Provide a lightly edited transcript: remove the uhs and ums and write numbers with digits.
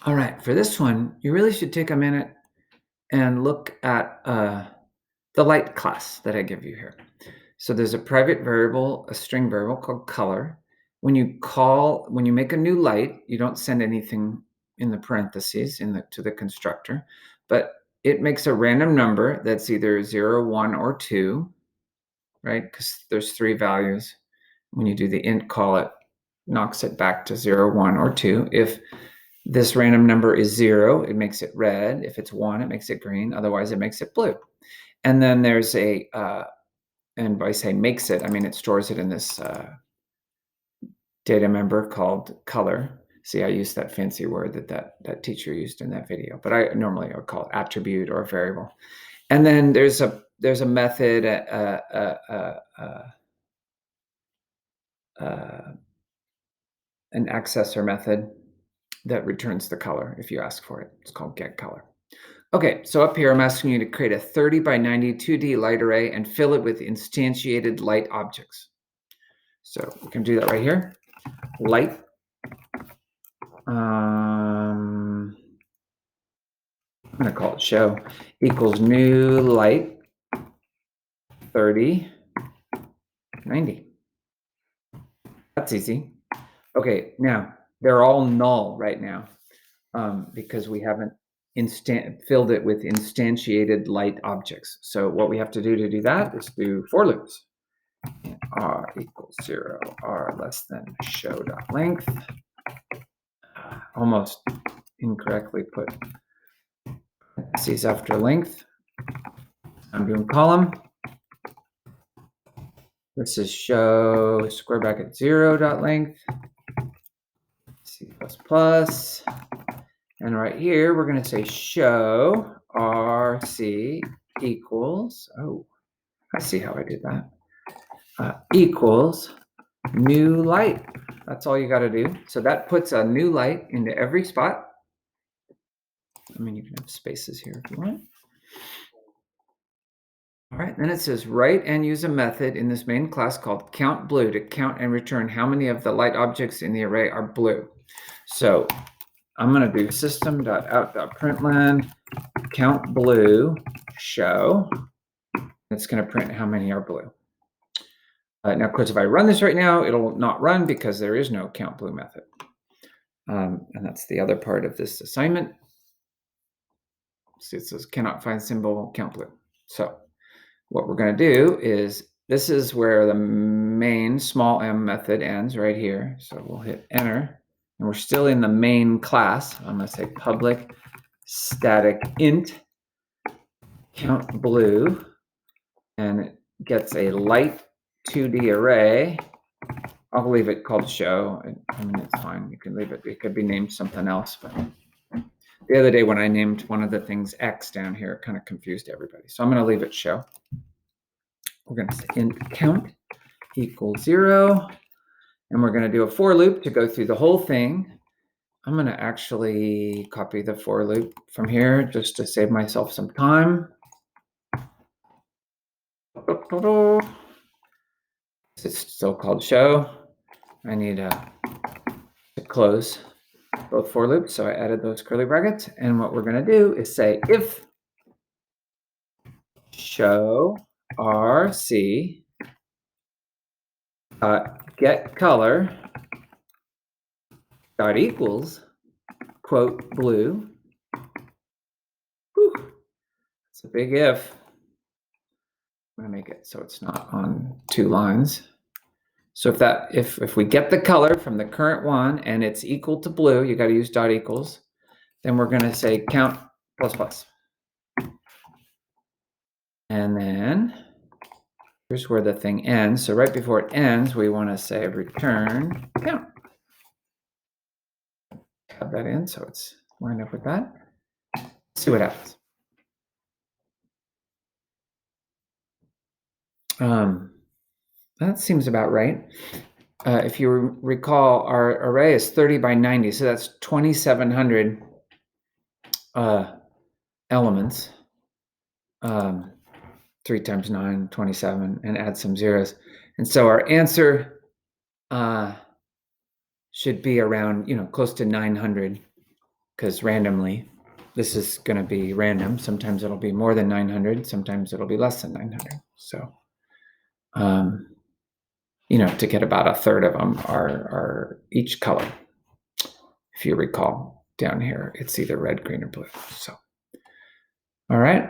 All right, for this one, you really should take a minute and look at the light class that I give you here. So there's a private variable, a string variable called color. When you make a new light, you don't send anything in the parentheses to the constructor, but it makes a random number that's either 0, 1, or 2, right? Because there's 3 values. When you do the int call, it knocks it back to 0, 1, or 2. If this random number is 0, it makes it red. If it's 1, it makes it green. Otherwise, it makes it blue. And then there's and by say makes it, I mean it stores it in this data member called color. See, I used that fancy word that teacher used in that video, but I normally would call it attribute or variable. And then there's a method, an accessor method that returns the color if you ask for it. It's called getColor. Okay, so up here I'm asking you to create a 30 by 90 2D light array and fill it with instantiated light objects. So we can do that right here. Light. I'm going to call it show equals new light 30 90. That's easy. Okay, now they're all null right now because we haven't filled it with instantiated light objects. So what we have to do that is do for loops. R equals 0, R less than show.length. Almost incorrectly put parentheses after length. I'm doing column. This is show square bracket 0.length. C++. And right here, we're going to say show RC equals, oh, I see how I did that, equals new light. That's all you got to do. So that puts a new light into every spot. I mean, you can have spaces here if you want. All right, then it says write and use a method in this main class called countBlue to count and return how many of the light objects in the array are blue. So I'm going to do system.out.println countBlue show. It's going to print how many are blue. Now, of course, if I run this right now, it'll not run because there is no countBlue method. And that's the other part of this assignment. See, it says cannot find symbol countBlue. So what we're going to do is, this is where the main small m method ends right here. So we'll hit enter, and we're still in the main class. I'm going to say public static int countBlue, and it gets a light 2D array. I'll leave it called show. I mean, it's fine. You can leave it. It could be named something else. But the other day when I named one of the things X down here, it kind of confused everybody. So I'm going to leave it show. We're going to say int count equals 0. And we're going to do a for loop to go through the whole thing. I'm going to actually copy the for loop from here just to save myself some time. It's still called show. I need to close both for loops, so I added those curly brackets. And what we're going to do is say if show RC get color dot equals quote blue. Whew. It's a big if. I'm going to make it so it's not on 2 lines. So if we get the color from the current one and it's equal to blue, you got to use dot equals, then we're going to say count plus plus. And then here's where the thing ends. So right before it ends, we want to say return count. Add that in so it's lined up with that. Let's see what happens. That seems about right. If you recall, our array is 30 by 90, so that's 2,700 elements. 3 times 9, 27, and add some zeros. And so our answer should be around, close to 900 because randomly, this is going to be random. Sometimes it'll be more than 900. Sometimes it'll be less than 900. So, to get about a third of them are each color. If you recall down here, it's either red, green, or blue. So, all right.